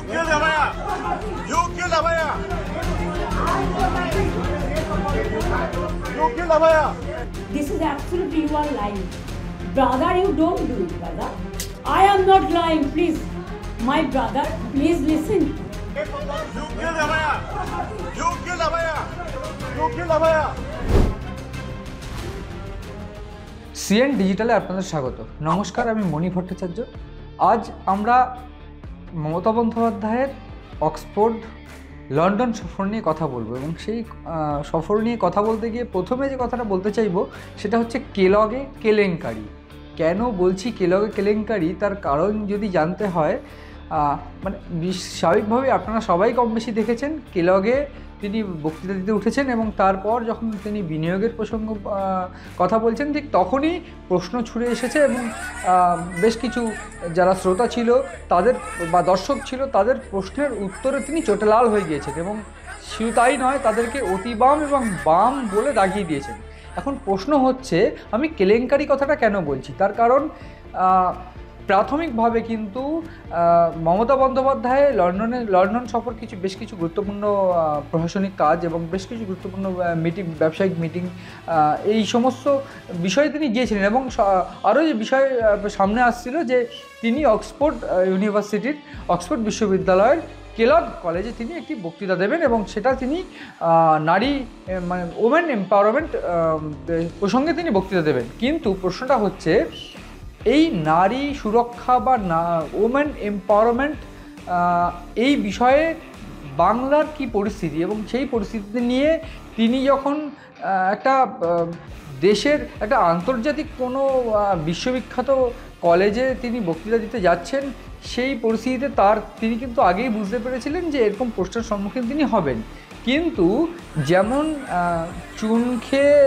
killed Abhaya. You killed Abhaya. You killed Abhaya. This is absolutely you are lying. Brother, you don't do it, brother. I am not lying, please. My brother, please listen. You killed Abhaya. You killed Abhaya. You killed Abhaya. CN ডিজিটালে আপনাদের স্বাগত। নমস্কার, আমি মণি ভট্টাচার্য। আজ আমরা মমতা বন্দ্যোপাধ্যায়ের Oxford London সফর নিয়ে কথা বলবো এবং সেই সফর নিয়ে কথা বলতে গিয়ে প্রথমে যে কথাটা বলতে চাইবো সেটা হচ্ছে কেলগে কেলেঙ্কারি। কেন বলছি কেলগে কেলেঙ্কারি, তার কারণ যদি জানতে হয়, মানে স্বাভাবিকভাবে আপনারা সবাই কম বেশি দেখেছেন কেলগে তিনি বক্তৃতা দিতে উঠেছেন এবং তারপর যখন তিনি বিনিয়োগের প্রসঙ্গ কথা বলছেন ঠিক তখনই প্রশ্ন ছুড়ে এসেছে এবং বেশ কিছু যারা শ্রোতা ছিল তাদের বা দর্শক ছিল তাদের প্রশ্নের উত্তরে তিনি চোটেলাল হয়ে গিয়েছেন এবং শুধু তাই নয়, তাদেরকে অতিবাম এবং বাম বলে দাগিয়ে দিয়েছেন। এখন প্রশ্ন হচ্ছে, আমি কেলেঙ্কারি কথাটা কেন বলছি, তার কারণ প্রাথমিকভাবে কিন্তু মমতা বন্দ্যোপাধ্যায় লন্ডন সফর বেশ কিছু গুরুত্বপূর্ণ প্রশাসনিক কাজ এবং বেশ কিছু গুরুত্বপূর্ণ মিটিং, ব্যবসায়িক মিটিং, এই সমস্ত বিষয়ে তিনি গিয়েছিলেন এবং আরও যে বিষয় সামনে আসছিল যে তিনি অক্সফোর্ড বিশ্ববিদ্যালয়ের কেলগ কলেজে তিনি একটি বক্তৃতা দেবেন এবং সেটা তিনি নারী মানে ওমেন এম্পাওয়ারমেন্ট প্রসঙ্গে তিনি বক্তৃতা দেবেন। কিন্তু প্রশ্নটা হচ্ছে, এই নারী সুরক্ষা বা ওমেন এম্পাওয়ারমেন্ট এই বিষয়ে বাংলার কি পরিস্থিতি এবং সেই পরিস্থিতি নিয়ে তিনি যখন একটা দেশের একটা আন্তর্জাতিক কোনো বিশ্ববিখ্যাত কলেজে তিনি বক্তৃতা দিতে যাচ্ছেন, সেই পরিস্থিতিতে তিনি কিন্তু আগেই বুঝতে পেরেছিলেন যে এরকম প্রশ্নের সম্মুখীন তিনি হবেন। কিন্তু যেমন চুন খেয়ে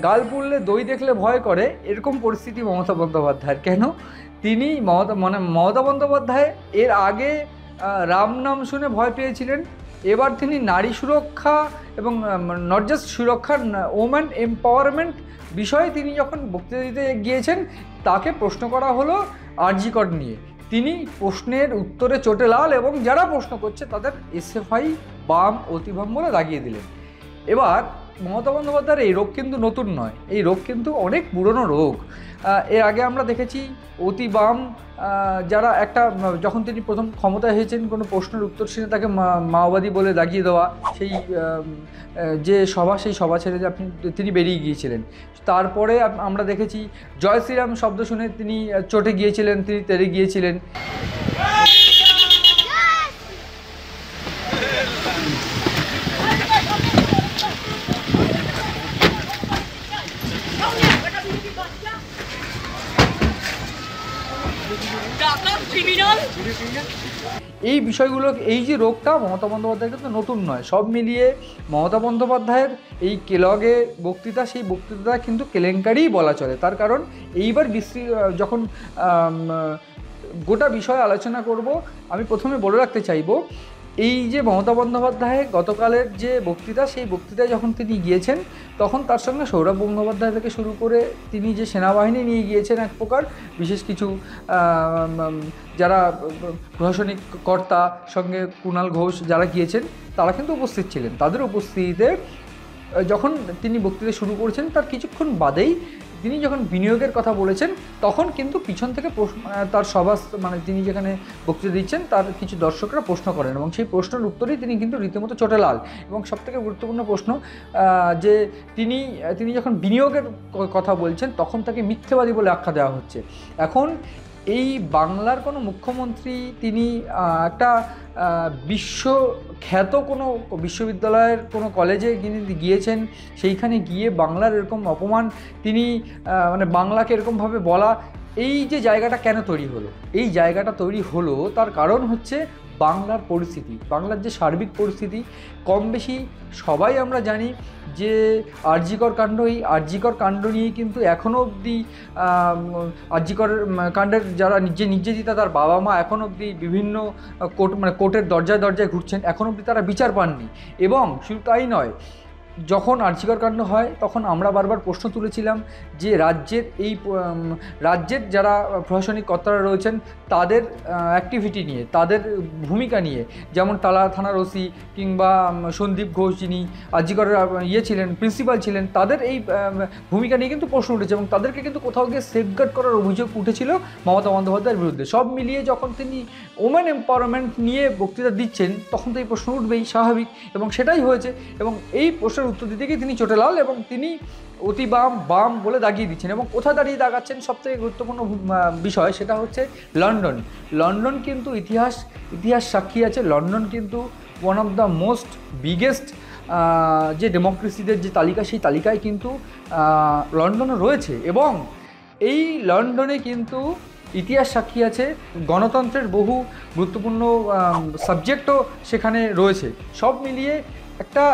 গাল পুড়লে দই দেখলে ভয় করে, এরকম পরিস্থিতি মমতা বন্দ্যোপাধ্যায়ের। কেন? তিনি মমতা বন্দ্যোপাধ্যায় এর আগে রাম নাম শুনে ভয় পেয়েছিলেন, এবার তিনি নারী সুরক্ষা এবং নট জাস্ট সুরক্ষা, ওমেন এম্পাওয়ারমেন্ট বিষয়ে তিনি যখন বক্তৃতা দিতে গিয়েছেন তাকে প্রশ্ন করা হলো আরজি কর নিয়ে। তিনি প্রশ্নের উত্তরে চোটেলাল এবং যারা প্রশ্ন করছে তাদের এসএফআই বাম অতিবাম বলে দাগিয়ে দিলেন। এবার মমতা বন্দ্যোপাধ্যায়ের এই রোগ কিন্তু নতুন নয়, এই রোগ কিন্তু অনেক পুরনো রোগ। এর আগে আমরা দেখেছি অতিবাম যারা যখন তিনি প্রথম ক্ষমতায় হয়েছেন কোনো প্রশ্নের উত্তর শুনে তাকে মাওবাদী বলে দাগিয়ে দেওয়া, সেই সেই সভা ছেড়ে তিনি বেরিয়ে গিয়েছিলেন। তারপরে আমরা দেখেছি জয় শ্রীরাম শব্দ শুনে তিনি চটে গিয়েছিলেন, তিনি তেড়ে গিয়েছিলেন। এই বিষয়গুলো, এই যে রোগটা মমতা বন্দ্যোপাধ্যায়ের কিন্তু নতুন নয়। সব মিলিয়ে মমতা বন্দ্যোপাধ্যায়ের এই কেলগে বক্তৃতা, সেই বক্তৃতা কিন্তু কেলেঙ্কারিই বলা চলে। তার কারণ এইবার যখন গোটা বিষয়ে আলোচনা করব, আমি প্রথমে বলে রাখতে চাইব, এই যে মমতা বন্দ্যোপাধ্যায় গতকালের যে বক্তৃতা, সেই বক্তৃতায় যখন তিনি গিয়েছেন তখন তার সঙ্গে সৌরভ গঙ্গোপাধ্যায় থেকে শুরু করে তিনি যে সেনাবাহিনী নিয়ে গিয়েছেন এক প্রকার, বিশেষ কিছু যারা প্রশাসনিক কর্তা, সঙ্গে কুণাল ঘোষ যারা গিয়েছেন তারা কিন্তু উপস্থিত ছিলেন। তাদের উপস্থিতিতে যখন তিনি বক্তৃতা শুরু করেছেন তার কিছুক্ষণ বাদেই তিনি যখন বিনিয়োগের কথা বলেছেন তখন কিন্তু পিছন থেকে তার তিনি যেখানে বক্তৃতা দিচ্ছেন তার কিছু দর্শকরা প্রশ্ন করেন এবং সেই প্রশ্নের উত্তরেই তিনি কিন্তু রীতিমতো চোটেলাল। এবং সবথেকে গুরুত্বপূর্ণ প্রশ্ন যে তিনি যখন বিনিয়োগের কথা বলছেন তখন তাকে মিথ্যেবাদী বলে আখ্যা দেওয়া হচ্ছে। এখন এই বাংলার কোনো মুখ্যমন্ত্রী তিনি একটা বিশ্বখ্যাত কোনো বিশ্ববিদ্যালয়ের কোনো কলেজে গিয়েছেন, সেইখানে গিয়ে বাংলার এরকম অপমান তিনি বাংলাকে এরকমভাবে বলা, এই যে জায়গাটা কেন তৈরি হলো? এই জায়গাটা তৈরি হলো তার কারণ হচ্ছে বাংলার পরিস্থিতি, বাংলার যে সার্বিক পরিস্থিতি। কম বেশি সবাই আমরা জানি যে আরজিকর কাণ্ড, এই আরজিকর কাণ্ড নিয়ে কিন্তু এখনও অবধি আরজিকর কাণ্ডের যারা নির্যাতিতা তার বাবা মা এখনও অবধি বিভিন্ন কোর্টের দরজায় ঘুরছেন, এখনও অবধি তারা বিচার পাননি। এবং শুধু তাই নয়, যখন আরজিকর কাণ্ড হয় তখন আমরা বারবার প্রশ্ন তুলেছিলাম যে রাজ্যের যারা প্রশাসনিক কর্তারা রয়েছেন তাদের অ্যাক্টিভিটি নিয়ে, তাদের ভূমিকা নিয়ে, যেমন তালা থানার ওসি কিংবা সন্দীপ ঘোষ যিনি আরজিকরের ছিলেন, প্রিন্সিপাল ছিলেন, তাদের এই ভূমিকা নিয়ে কিন্তু প্রশ্ন উঠেছে এবং তাদেরকে কিন্তু কোথাও গিয়ে সেফগার্ড করার অভিযোগ উঠেছিল মমতা বন্দ্যোপাধ্যায়ের বিরুদ্ধে। সব মিলিয়ে যখন তিনি ওমেন এম্পাওয়ারমেন্ট নিয়ে বক্তৃতা দিচ্ছেন তখন তো এই প্রশ্ন উঠবেই, স্বাভাবিক, এবং সেটাই হয়েছে। এবং এই প্রশ্নের উত্তর দিতে গিয়ে তিনি চটে লাল এবং তিনি অতি বাম বলে দাগিয়ে দিচ্ছেন। এবং কোথায় দাঁড়িয়ে দাগাচ্ছেন সবথেকে গুরুত্বপূর্ণ বিষয় সেটা হচ্ছে লন্ডন কিন্তু ইতিহাস সাক্ষী আছে। লন্ডন কিন্তু one of the most biggest যে ডেমোক্রেসিদের যে তালিকা, সেই তালিকায় কিন্তু লন্ডনও রয়েছে। এবং এই লন্ডনে কিন্তু ইতিহাস সাক্ষী আছে, গণতন্ত্রের বহু গুরুত্বপূর্ণ সাবজেক্টও সেখানে রয়েছে। সব মিলিয়ে একটা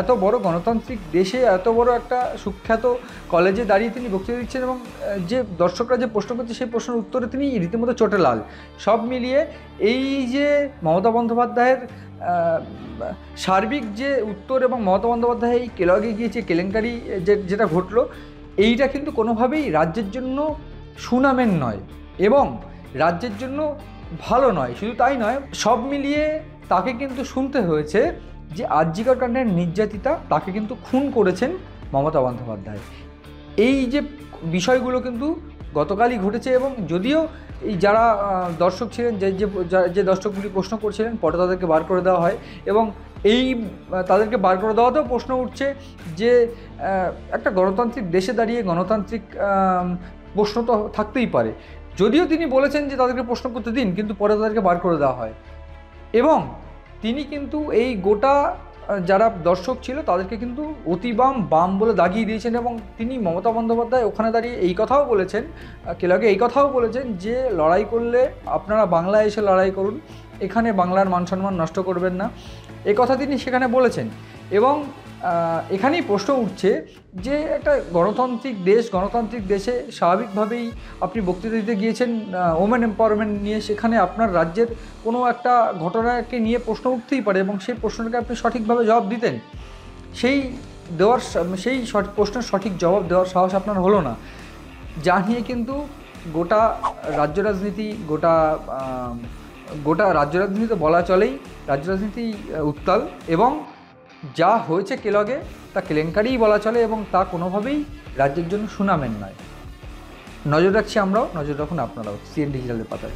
এত বড় গণতান্ত্রিক দেশে এত বড় একটা সুখ্যাত কলেজে দাঁড়িয়ে তিনি বক্তৃতা দিচ্ছেন এবং যে দর্শকরা যে প্রশ্ন করছে সেই প্রশ্নের উত্তরে তিনি রীতিমতো চটে লাল। সব মিলিয়ে এই যে মমতা বন্দ্যোপাধ্যায়ের সার্বিক যে উত্তর এবং মমতা বন্দ্যোপাধ্যায় এই কেলগে গিয়ে যে কেলেঙ্কারি যেটা ঘটলো, এইটা কিন্তু কোনোভাবেই রাজ্যের জন্য সুনামের নয় এবং রাজ্যের জন্য ভালো নয়। শুধু তাই নয়, সব মিলিয়ে তাকে কিন্তু শুনতে হয়েছে যে আরজিকর কাণ্ডের নির্যাতিতা তাকে কিন্তু খুন করেছেন মমতা বন্দ্যোপাধ্যায়। এই যে বিষয়গুলো কিন্তু গতকালই ঘটেছে এবং যদিও এই যারা দর্শক ছিলেন, যে দর্শকগুলি প্রশ্ন করছিলেন, পরে তাদেরকে বার করে দেওয়া হয় এবং তাদেরকে বার করে দেওয়াতেও প্রশ্ন উঠছে যে একটা গণতান্ত্রিক দেশে দাঁড়িয়ে গণতান্ত্রিক প্রশ্ন তো থাকতেই পারে। যদিও তিনি বলেছেন যে তাদেরকে প্রশ্ন করতে দিন, কিন্তু পরে তাদেরকে বার করে দেওয়া হয় এবং তিনি কিন্তু এই গোটা যারা দর্শক ছিল তাদেরকে কিন্তু অতি বাম বলে দাগিয়ে দিয়েছেন। এবং তিনি মমতা বন্দ্যোপাধ্যায় ওখানে দাঁড়িয়ে এই কথাও বলেছেন, কেলগে এই কথাও বলেছেন যে লড়াই করলে আপনারা বাংলায় এসে লড়াই করুন, এখানে বাংলার মান সম্মান নষ্ট করবেন না, এই কথা তিনি সেখানে বলেছেন। এবং এখানেই প্রশ্ন উঠছে যে একটা গণতান্ত্রিক দেশে স্বাভাবিকভাবেই আপনি বক্তৃতা দিতে গিয়েছেন ওমেন এম্পাওয়ারমেন্ট নিয়ে, সেখানে আপনার রাজ্যের কোনো একটা ঘটনাকে নিয়ে প্রশ্ন উঠতেই পারে এবং সেই প্রশ্নটাকে আপনি সঠিকভাবে জবাব দিতেন। সেই প্রশ্নের সঠিক জবাব দেওয়ার সাহস আপনার হলো না, যা নিয়ে কিন্তু গোটা রাজ্য রাজনীতি বলা চলেই, রাজ্য রাজনীতি উত্তাল এবং যা হয়েছে কেলগে তা কেলেঙ্কারিই বলা চলে এবং তা কোনোভাবেই রাজ্যের জন্য সুনামের নয়। নজর রাখছি আমরাও, নজর রাখুন আপনারাও সিএন ডিজিটালের পাতায়।